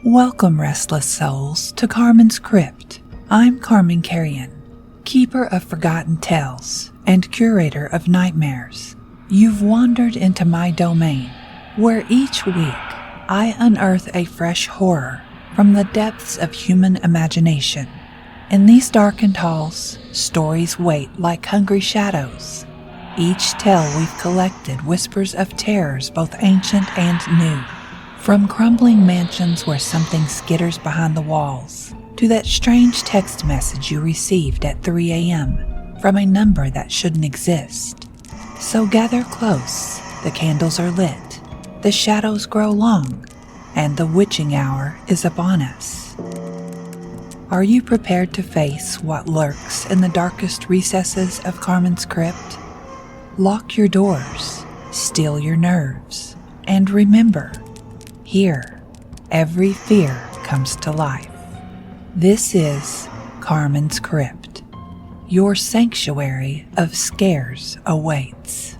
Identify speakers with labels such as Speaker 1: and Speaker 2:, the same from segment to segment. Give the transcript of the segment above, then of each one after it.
Speaker 1: Welcome, restless souls, to Carman's Crypt. I'm Carman Carrion, keeper of forgotten tales and curator of nightmares. You've wandered into my domain, where each week I unearth a fresh horror from the depths of human imagination. In these darkened halls, stories wait like hungry shadows. Each tale we've collected whispers of terrors both ancient and new. From crumbling mansions where something skitters behind the walls, to that strange text message you received at 3 a.m. from a number that shouldn't exist. So gather close, the candles are lit, the shadows grow long, and the witching hour is upon us. Are you prepared to face what lurks in the darkest recesses of Carman's Crypt? Lock your doors, steel your nerves, and remember, here, every fear comes to life. This is Carman's Crypt. Your sanctuary of scares awaits.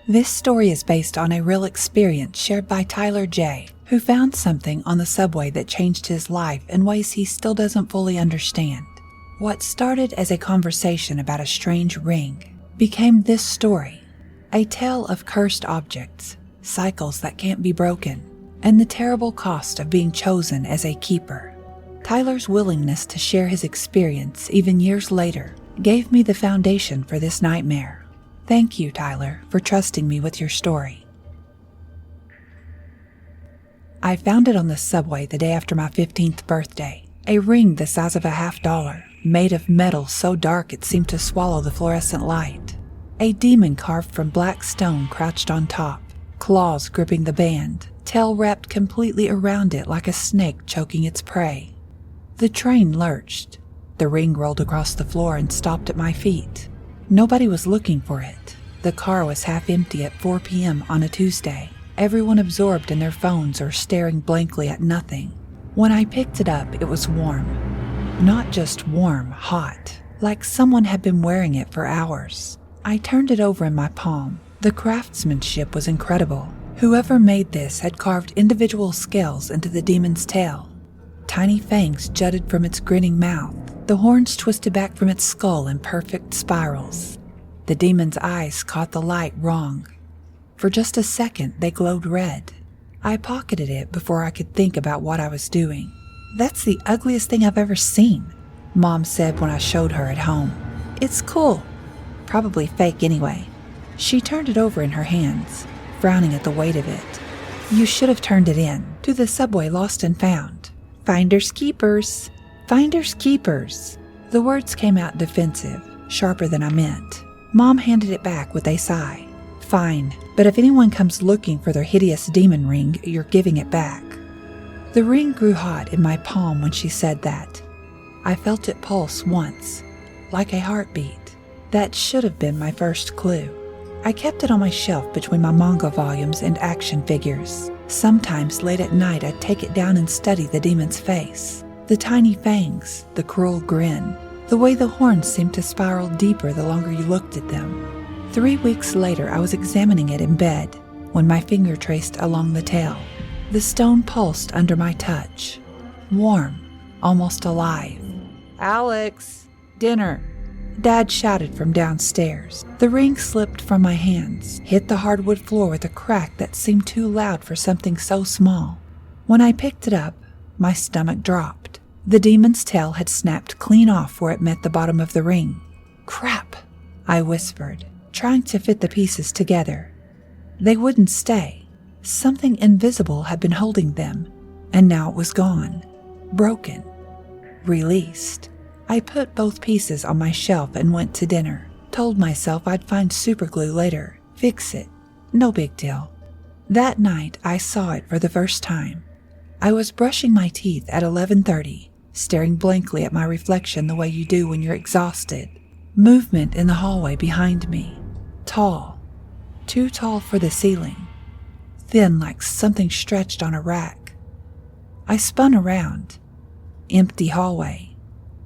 Speaker 1: This story is based on a real experience shared by Tyler J., who found something on the subway that changed his life in ways he still doesn't fully understand. What started as a conversation about a strange ring became this story, a tale of cursed objects, cycles that can't be broken, and the terrible cost of being chosen as a keeper. Tyler's willingness to share his experience even years later gave me the foundation for this nightmare. Thank you, Tyler, for trusting me with your story. I found it on the subway the day after my 15th birthday, a ring the size of a $50, made of metal so dark it seemed to swallow the fluorescent light. A demon carved from black stone crouched on top, claws gripping the band, tail wrapped completely around it like a snake choking its prey. The train lurched. The ring rolled across the floor and stopped at my feet. Nobody was looking for it. The car was half empty at 4 p.m. on a Tuesday, everyone absorbed in their phones or staring blankly at nothing. When I picked it up, it was warm. Not just warm, hot, like someone had been wearing it for hours. I turned it over in my palm. The craftsmanship was incredible. Whoever made this had carved individual scales into the demon's tail. Tiny fangs jutted from its grinning mouth, the horns twisted back from its skull in perfect spirals. The demon's eyes caught the light wrong. For just a second, they glowed red. I pocketed it before I could think about what I was doing. "That's the ugliest thing I've ever seen," Mom said when I showed her at home. "It's cool. Probably fake anyway." She turned it over in her hands, frowning at the weight of it. "You should have turned it in, to the subway lost and found. Finders keepers. Finders keepers." The words came out defensive, sharper than I meant. Mom handed it back with a sigh. "Fine, but if anyone comes looking for their hideous demon ring, you're giving it back." The ring grew hot in my palm when she said that. I felt it pulse once, like a heartbeat. That should have been my first clue. I kept it on my shelf between my manga volumes and action figures. Sometimes late at night I'd take it down and study the demon's face. The tiny fangs, the cruel grin, the way the horns seemed to spiral deeper the longer you looked at them. 3 weeks later I was examining it in bed when my finger traced along the tail. The stone pulsed under my touch, warm, almost alive. "Alex, dinner!" Dad shouted from downstairs. The ring slipped from my hands, hit the hardwood floor with a crack that seemed too loud for something so small. When I picked it up, my stomach dropped. The demon's tail had snapped clean off where it met the bottom of the ring. "Crap," I whispered, trying to fit the pieces together. They wouldn't stay. Something invisible had been holding them, and now it was gone. Broken. Released. I put both pieces on my shelf and went to dinner. Told myself I'd find superglue later. Fix it. No big deal. That night, I saw it for the first time. I was brushing my teeth at 11:30, staring blankly at my reflection the way you do when you're exhausted. Movement in the hallway behind me. Tall. Too tall for the ceiling. Thin like something stretched on a rack. I spun around. Empty hallway.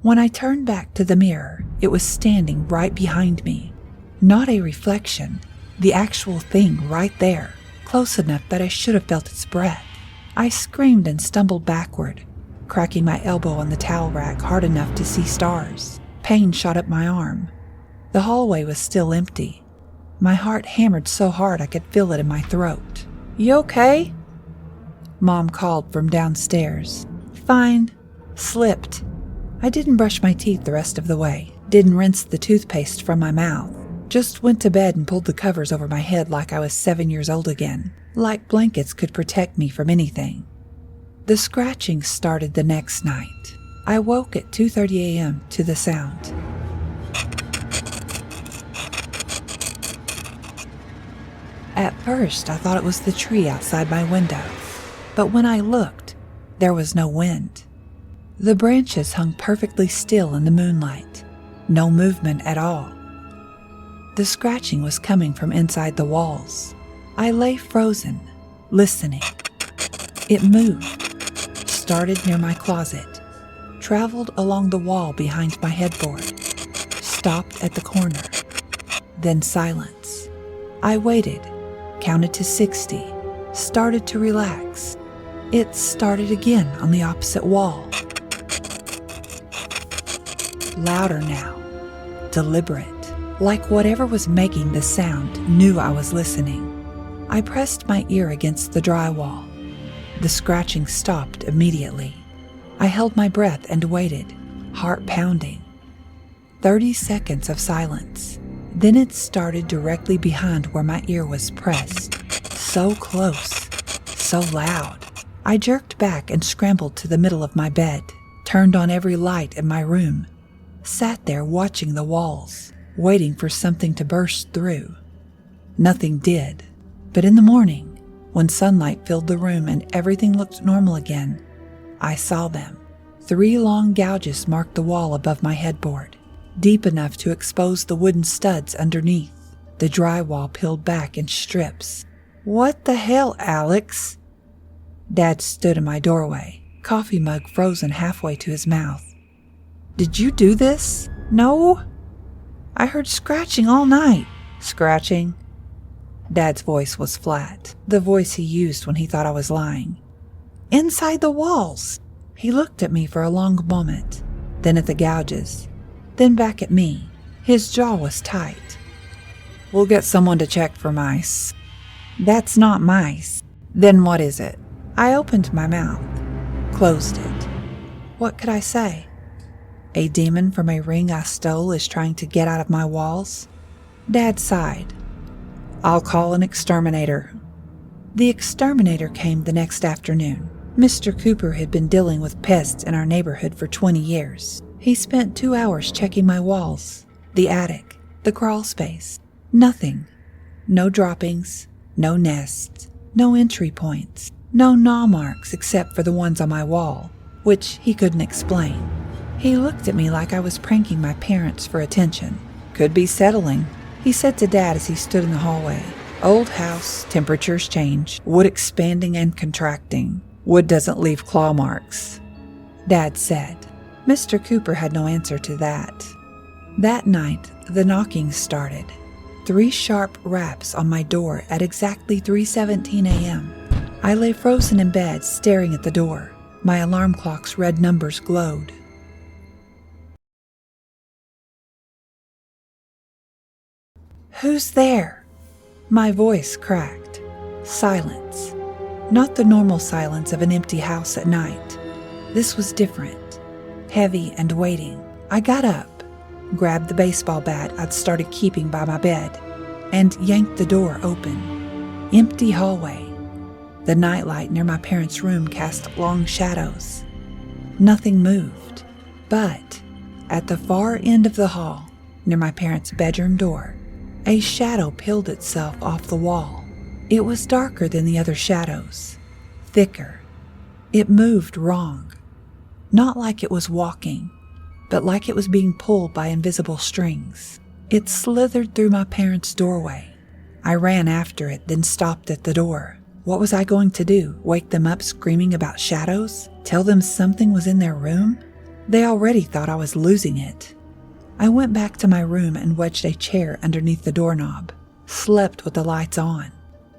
Speaker 1: When I turned back to the mirror, it was standing right behind me. Not a reflection, The actual thing right there, close enough that I should have felt its breath. I screamed and stumbled backward, cracking my elbow on the towel rack hard enough to see stars. Pain shot up my arm. The hallway was still empty. My heart hammered so hard I could feel it in my throat. "You okay?" Mom called from downstairs. "Fine. Slipped." I didn't brush my teeth the rest of the way, didn't rinse the toothpaste from my mouth. Just went to bed and pulled the covers over my head like I was 7 years old again, like blankets could protect me from anything. The scratching started the next night. I woke at 2:30 a.m. to the sound. At first, I thought it was the tree outside my window, but when I looked, there was no wind. The branches hung perfectly still in the moonlight, no movement at all. The scratching was coming from inside the walls. I lay frozen, listening. It moved, started near my closet, traveled along the wall behind my headboard, stopped at the corner, then silence. I waited, counted to 60, started to relax. It started again on the opposite wall. Louder now, deliberate, like whatever was making the sound knew I was listening. I pressed my ear against the drywall. The scratching stopped immediately. I held my breath and waited, heart pounding. 30 seconds of silence. Then it started directly behind where my ear was pressed. So close, so loud. I jerked back and scrambled to the middle of my bed, turned on every light in my room, sat there watching the walls, waiting for something to burst through. Nothing did, but in the morning, when sunlight filled the room and everything looked normal again, I saw them. 3 long gouges marked the wall above my headboard, deep enough to expose the wooden studs underneath, the drywall peeled back in strips. "What the hell, Alex?" Dad stood in my doorway, coffee mug frozen halfway to his mouth. "Did you do this?" "No. I heard scratching all night." "Scratching?" Dad's voice was flat, the voice he used when he thought I was lying. "Inside the walls." He looked at me for a long moment, then at the gouges, then back at me. His jaw was tight. "We'll get someone to check for mice." "That's not mice." "Then what is it?" I opened my mouth, closed it. What could I say? A demon from a ring I stole is trying to get out of my walls? Dad sighed. "I'll call an exterminator." The exterminator came the next afternoon. Mr. Cooper had been dealing with pests in our neighborhood for 20 years. He spent 2 hours checking my walls, the attic, the crawl space. Nothing. No droppings, no nests, no entry points, no gnaw marks except for the ones on my wall, which he couldn't explain. He looked at me like I was pranking my parents for attention. "Could be settling," he said to Dad as he stood in the hallway. "Old house, temperatures change, wood expanding and contracting. Wood doesn't leave claw marks," Dad said. Mr. Cooper had no answer to that. That night, the knocking started. 3 sharp raps on my door at exactly 3:17 a.m. I lay frozen in bed, staring at the door. My alarm clock's red numbers glowed. "Who's there?" My voice cracked. Silence. Not the normal silence of an empty house at night. This was different. Heavy and waiting. I got up, grabbed the baseball bat I'd started keeping by my bed, and yanked the door open. Empty hallway. The nightlight near my parents' room cast long shadows. Nothing moved, but at the far end of the hall, near my parents' bedroom door, a shadow peeled itself off the wall. It was darker than the other shadows, thicker. It moved wrong. Not like it was walking, but like it was being pulled by invisible strings. It slithered through my parents' doorway. I ran after it, then stopped at the door. What was I going to do? Wake them up screaming about shadows? Tell them something was in their room? They already thought I was losing it. I went back to my room and wedged a chair underneath the doorknob, slept with the lights on.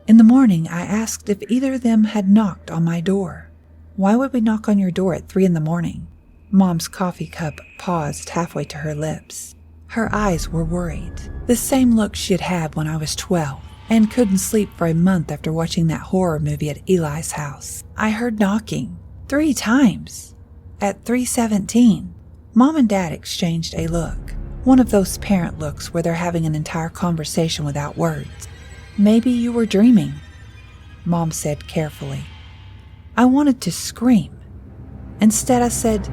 Speaker 1: In the morning, I asked if either of them had knocked on my door. Why would we knock on your door at 3 a.m? Mom's coffee cup paused halfway to her lips. Her eyes were worried, the same look she'd had when I was 12, and couldn't sleep for a month after watching that horror movie at Eli's house. I heard knocking 3 times at 3:17. Mom and Dad exchanged a look, one of those parent looks where they're having an entire conversation without words. Maybe you were dreaming, Mom said carefully. I wanted to scream. Instead, I said,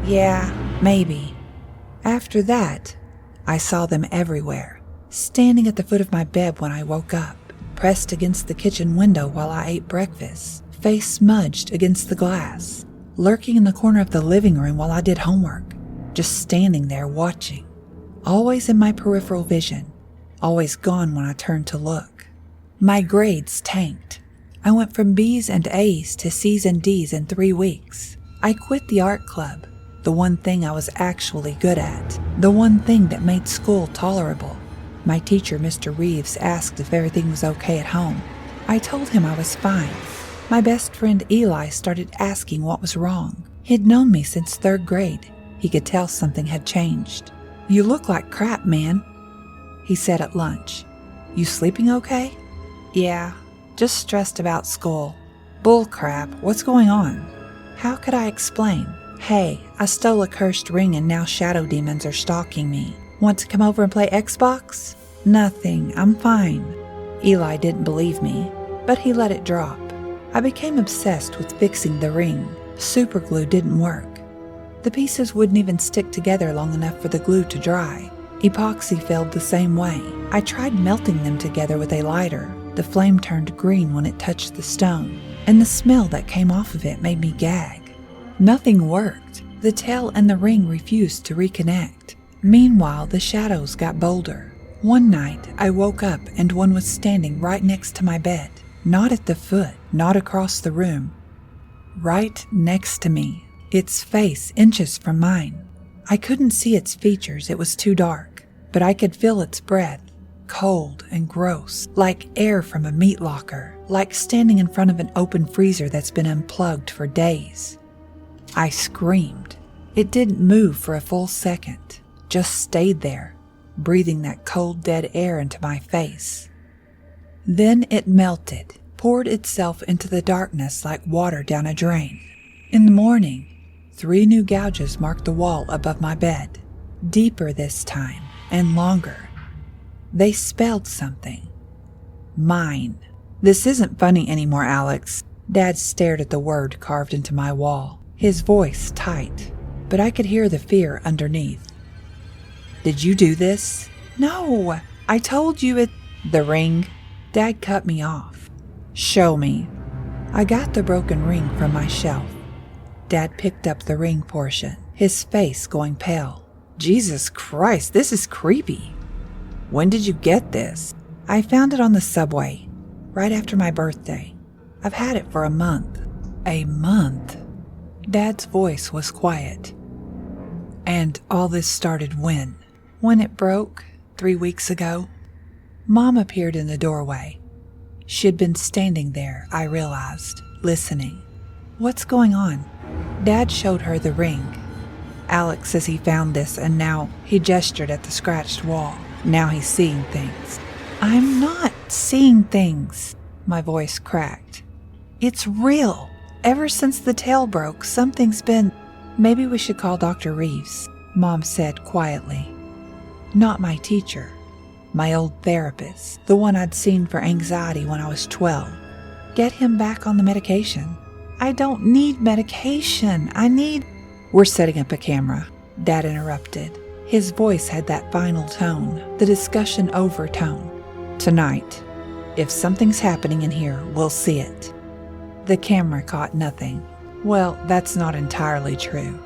Speaker 1: yeah, maybe. After that, I saw them everywhere, standing at the foot of my bed when I woke up, pressed against the kitchen window while I ate breakfast, face smudged against the glass, lurking in the corner of the living room while I did homework, just standing there watching, always in my peripheral vision, always gone when I turned to look. My grades tanked. I went from B's and A's to C's and D's in 3 weeks. I quit the art club, the one thing I was actually good at, the one thing that made school tolerable. My teacher, Mr. Reeves, asked if everything was okay at home. I told him I was fine. My best friend Eli started asking what was wrong. He'd known me since 3rd grade. He could tell something had changed. You look like crap, man, he said at lunch. You sleeping okay? Yeah, just stressed about school. Bull crap, what's going on? How could I explain? Hey, I stole a cursed ring and now shadow demons are stalking me. Want to come over and play Xbox? Nothing, I'm fine. Eli didn't believe me, but he let it drop. I became obsessed with fixing the ring. Superglue didn't work. The pieces wouldn't even stick together long enough for the glue to dry. Epoxy failed the same way. I tried melting them together with a lighter. The flame turned green when it touched the stone, and the smell that came off of it made me gag. Nothing worked. The tail and the ring refused to reconnect. Meanwhile, the shadows got bolder. One night, I woke up and one was standing right next to my bed. Not at the foot, not across the room. Right next to me, its face inches from mine. I couldn't see its features, it was too dark, but I could feel its breath, cold and gross, like air from a meat locker, like standing in front of an open freezer that's been unplugged for days. I screamed. It didn't move for a full second, just stayed there, breathing that cold, dead air into my face. Then it melted, poured itself into the darkness like water down a drain. In the morning, 3 new gouges marked the wall above my bed, deeper this time and longer. They spelled something. Mine. This isn't funny anymore, Alex. Dad stared at the word carved into my wall, his voice tight, but I could hear the fear underneath. Did you do this? No, I told you it. The ring. Dad cut me off. Show me. I got the broken ring from my shelf. Dad picked up the ring portion, his face going pale. Jesus Christ, this is creepy. When did you get this? I found it on the subway, right after my birthday. I've had it for a month. A month? Dad's voice was quiet. And all this started when? When it broke, 3 weeks ago. Mom appeared in the doorway. She had been standing there, I realized, listening. What's going on? Dad showed her the ring. Alex says he found this and now he gestured at the scratched wall. Now he's seeing things. I'm not seeing things, my voice cracked. It's real. Ever since the tail broke, something's been... Maybe we should call Dr. Reeves, Mom said quietly. Not my teacher. My old therapist, the one I'd seen for anxiety when I was 12. Get him back on the medication. I don't need medication. I need... We're setting up a camera, Dad interrupted. His voice had that final tone, the discussion overtone. Tonight, if something's happening in here, we'll see it. The camera caught nothing. Well, that's not entirely true.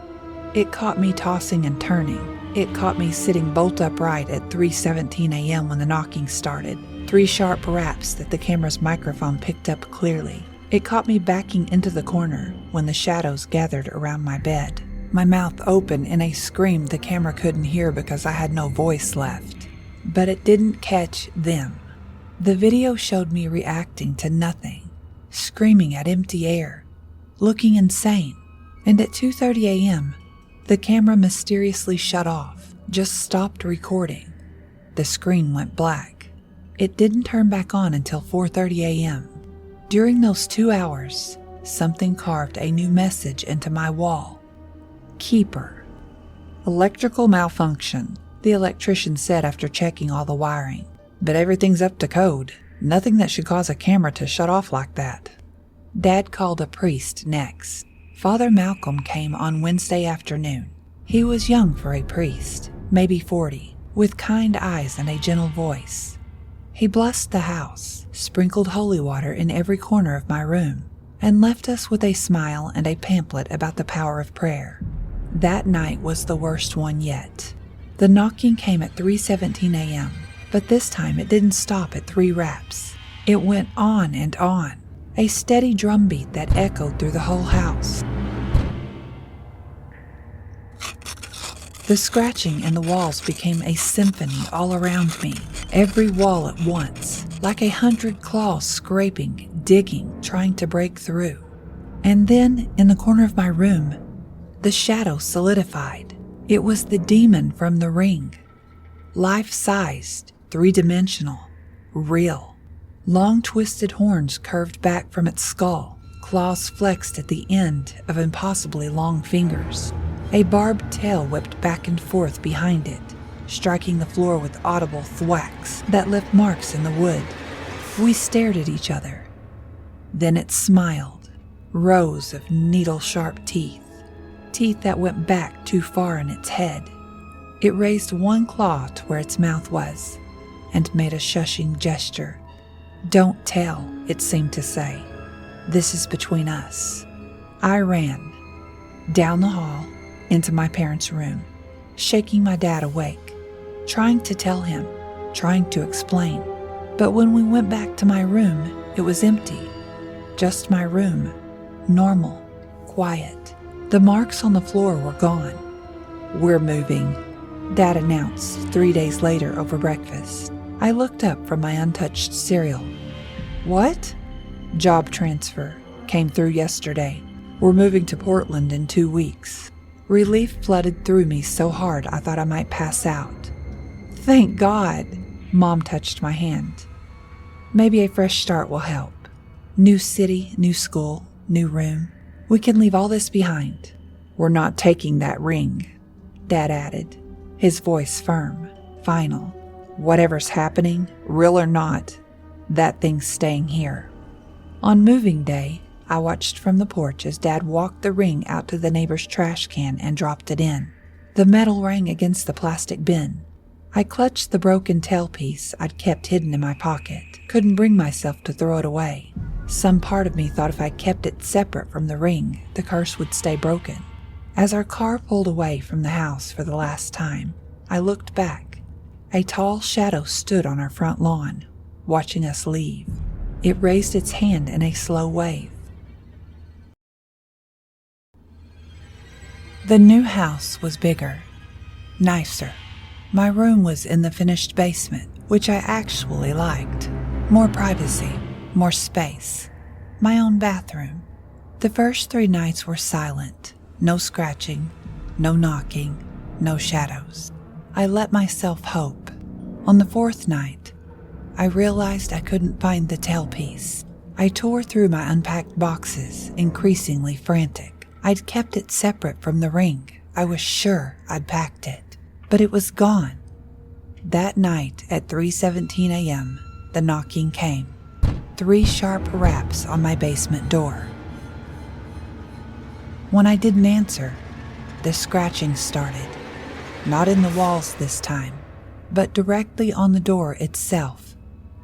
Speaker 1: It caught me tossing and turning. It caught me sitting bolt upright at 3:17 a.m. when the knocking started. 3 sharp raps that the camera's microphone picked up clearly. It caught me backing into the corner when the shadows gathered around my bed. My mouth open in a scream the camera couldn't hear because I had no voice left. But it didn't catch them. The video showed me reacting to nothing, screaming at empty air, looking insane, and at 2:30 a.m., the camera mysteriously shut off, just stopped recording. The screen went black. It didn't turn back on until 4:30 a.m. During those 2 hours, something carved a new message into my wall. Keeper. Electrical malfunction, the electrician said after checking all the wiring. But everything's up to code. Nothing that should cause a camera to shut off like that. Dad called a priest next. Father Malcolm came on Wednesday afternoon. He was young for a priest, maybe 40, with kind eyes and a gentle voice. He blessed the house, sprinkled holy water in every corner of my room, and left us with a smile and a pamphlet about the power of prayer. That night was the worst one yet. The knocking came at 3:17 a.m., but this time it didn't stop at 3 raps. It went on and on, a steady drumbeat that echoed through the whole house. The scratching in the walls became a symphony all around me, every wall at once, like 100 claws scraping, digging, trying to break through. And then, in the corner of my room, the shadow solidified. It was the demon from the ring. Life-sized, 3-dimensional, real. Long twisted horns curved back from its skull, claws flexed at the end of impossibly long fingers. A barbed tail whipped back and forth behind it, striking the floor with audible thwacks that left marks in the wood. We stared at each other. Then it smiled, rows of needle-sharp teeth, teeth that went back too far in its head. It raised one claw to where its mouth was, and made a shushing gesture. "Don't tell," it seemed to say. "This is between us." I ran, down the hall, into my parents' room, shaking my dad awake, trying to tell him, trying to explain. But when we went back to my room, it was empty. Just my room, normal, quiet. The marks on the floor were gone. "We're moving," Dad announced 3 days later over breakfast. I looked up from my untouched cereal. "What?" "Job transfer. Came through yesterday. We're moving to Portland in 2 weeks." Relief flooded through me so hard I thought I might pass out. "Thank God!" Mom touched my hand. "Maybe a fresh start will help. New city, new school, new room. We can leave all this behind." "We're not taking that ring," Dad added, his voice firm, final. "Whatever's happening, real or not, that thing's staying here." On moving day, I watched from the porch as Dad walked the ring out to the neighbor's trash can and dropped it in. The metal rang against the plastic bin. I clutched the broken tailpiece I'd kept hidden in my pocket, couldn't bring myself to throw it away. Some part of me thought if I kept it separate from the ring, the curse would stay broken. As our car pulled away from the house for the last time, I looked back. A tall shadow stood on our front lawn, watching us leave. It raised its hand in a slow wave. The new house was bigger, nicer. My room was in the finished basement, which I actually liked. More privacy, more space. My own bathroom. The first 3 nights were silent. No scratching, no knocking, no shadows. I let myself hope. On the 4th night, I realized I couldn't find the tailpiece. I tore through my unpacked boxes, increasingly frantic. I'd kept it separate from the ring. I was sure I'd packed it, but it was gone. That night at 3:17 a.m., the knocking came. 3 sharp raps on my basement door. When I didn't answer, the scratching started. Not in the walls this time, but directly on the door itself,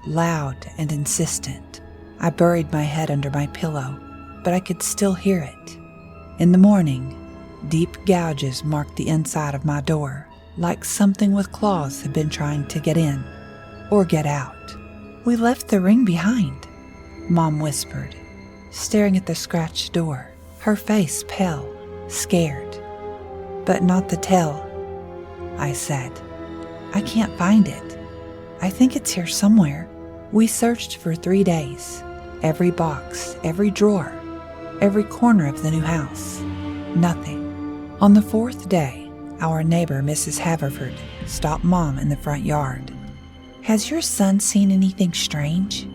Speaker 1: loud and insistent. I buried my head under my pillow, but I could still hear it. In the morning, deep gouges marked the inside of my door, like something with claws had been trying to get in or get out. "We left the ring behind," Mom whispered, staring at the scratched door, her face pale, scared. "But not the tail," I said. "I can't find it. I think it's here somewhere." We searched for 3 days. Every box, every drawer, every corner of the new house. Nothing. On the 4th day, our neighbor, Mrs. Haverford, stopped Mom in the front yard. "Has your son seen anything strange?"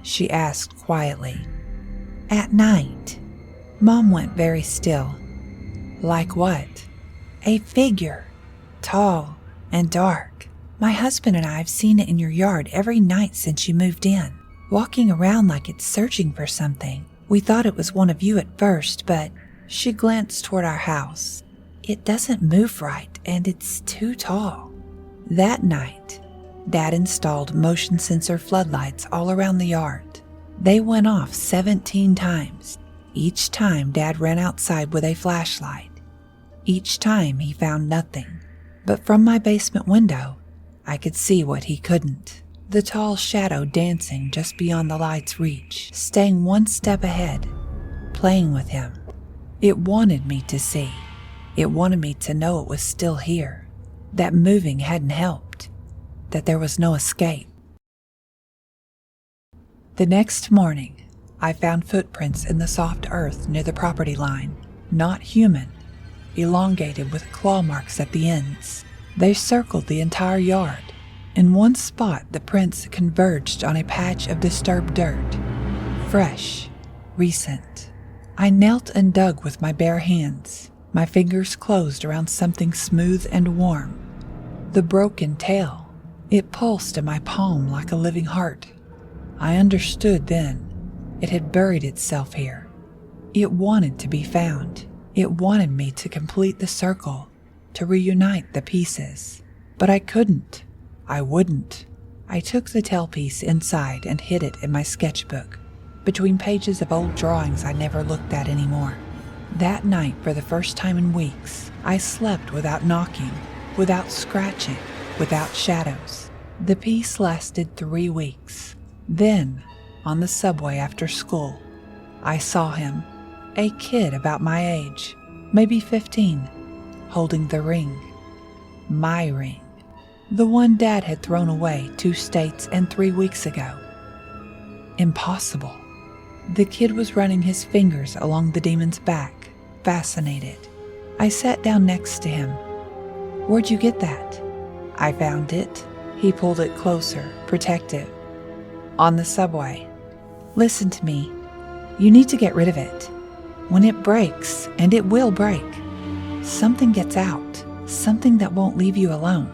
Speaker 1: she asked quietly. "At night." Mom went very still. "Like what?" "A figure, tall and dark. My husband and I have seen it in your yard every night since you moved in, walking around like it's searching for something. We thought it was one of you at first, but..." She glanced toward our house. "It doesn't move right, and it's too tall." That night, Dad installed motion sensor floodlights all around the yard. They went off 17 times. Each time Dad ran outside with a flashlight. Each time he found nothing. But from my basement window, I could see what he couldn't. The tall shadow dancing just beyond the light's reach, staying one step ahead, playing with him. It wanted me to see. It wanted me to know it was still here, that moving hadn't helped, that there was no escape. The next morning, I found footprints in the soft earth near the property line, not human, elongated with claw marks at the ends. They circled the entire yard. In one spot, the prints converged on a patch of disturbed dirt, fresh, recent. I knelt and dug with my bare hands. My fingers closed around something smooth and warm. The broken tail. It pulsed in my palm like a living heart. I understood then. It had buried itself here. It wanted to be found. It wanted me to complete the circle, to reunite the pieces. But I couldn't. I wouldn't. I took the tailpiece inside and hid it in my sketchbook, between pages of old drawings I never looked at anymore. That night, for the first time in weeks, I slept without knocking, without scratching, without shadows. The peace lasted 3 weeks. Then, on the subway after school, I saw him, a kid about my age, maybe 15, holding the ring. My ring. The one Dad had thrown away 2 states and 3 weeks ago. Impossible. The kid was running his fingers along the demon's back, fascinated. I sat down next to him. "Where'd you get that?" "I found it." He pulled it closer, protective. "On the subway." "Listen to me. You need to get rid of it. When it breaks, and it will break, something gets out, something that won't leave you alone."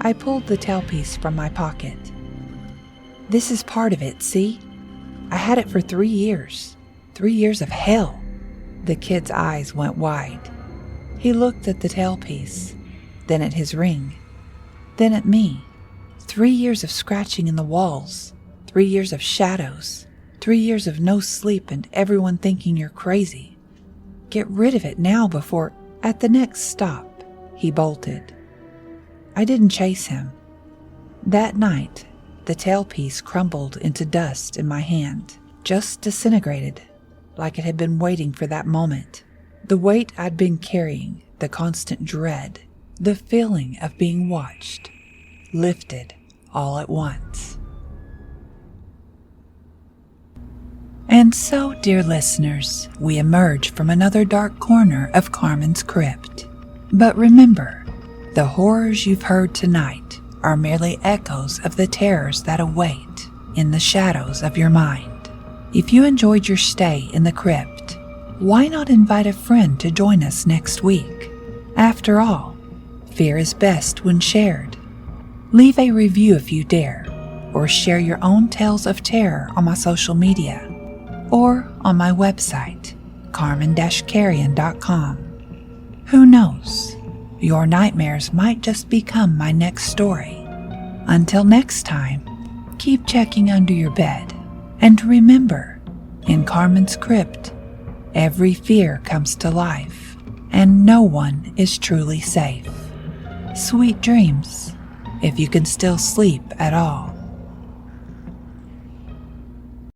Speaker 1: I pulled the tailpiece from my pocket. "This is part of it, see? I had it for 3 years. 3 years of hell." The kid's eyes went wide. He looked at the tailpiece, then at his ring, then at me. 3 years of scratching in the walls, 3 years of shadows, 3 years of no sleep and everyone thinking you're crazy. Get rid of it now before... At the next stop, he bolted. I didn't chase him. That night, the tailpiece crumbled into dust in my hand, just disintegrated, like it had been waiting for that moment. The weight I'd been carrying, the constant dread, the feeling of being watched, lifted all at once. And so, dear listeners, we emerge from another dark corner of Carman's Crypt. But remember, the horrors you've heard tonight are merely echoes of the terrors that await in the shadows of your mind. If you enjoyed your stay in the crypt, why not invite a friend to join us next week? After all, fear is best when shared. Leave a review if you dare, or share your own tales of terror on my social media, or on my website, carman-carrion.com. Who knows? Your nightmares might just become my next story. Until next time, keep checking under your bed. And remember, in Carman's Crypt, every fear comes to life, and no one is truly safe. Sweet dreams, if you can still sleep at all.